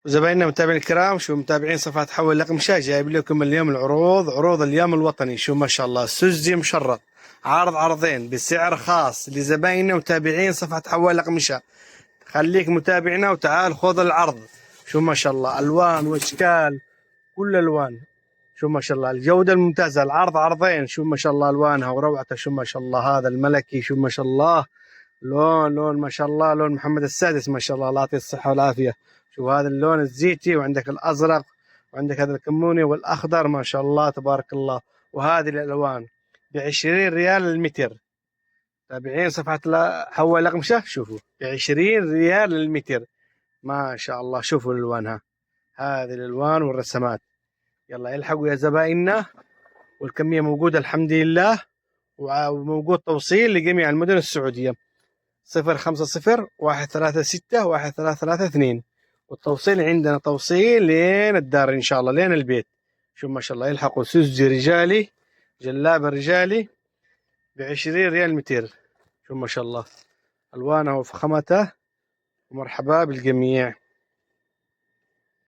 زبايننا متابعين الكرام، شو متابعين صفحة حول الأقمشة، جايب لكم اليوم عروض اليوم الوطني. شو ما شاء الله، سوزي مشرط، عرضين بسعر خاص لزبايننا متابعين صفحة حول الأقمشة. خليك متابعنا وتعال خذ العرض. شو ما شاء الله، ألوان وأشكال، كل ألوان. شو ما شاء الله الجودة الممتازة، العرض عرضين. شو ما شاء الله ألوانها وروعتها. شو ما شاء الله هذا الملكي، شو ما شاء الله لون ما شاء الله، لون محمد السادس ما شاء الله، الله يعطيه الصحة والعافية. شوف هذا اللون الزيتي، وعندك الأزرق، وعندك هذا الكموني والأخضر ما شاء الله تبارك الله. وهذه الألوان ب20 ريال المتر. تابعين صفحة حول الأقمشة، شوفوا ب20 ريال المتر ما شاء الله. شوفوا الألوانها، هذه الألوان والرسمات. يلا الحقوا يا زبائننا، والكمية موجودة الحمد لله، وموجود توصيل لجميع المدن السعودية. 056-136-1332. والتوصيل عندنا توصيل لين الدار إن شاء الله، لين البيت. شوف ما شاء الله يلحقوا سوزي رجالي، جلابة رجالي ب20 ريال متر. شوف ما شاء الله ألوانه وفخامته. ومرحبا بالجميع.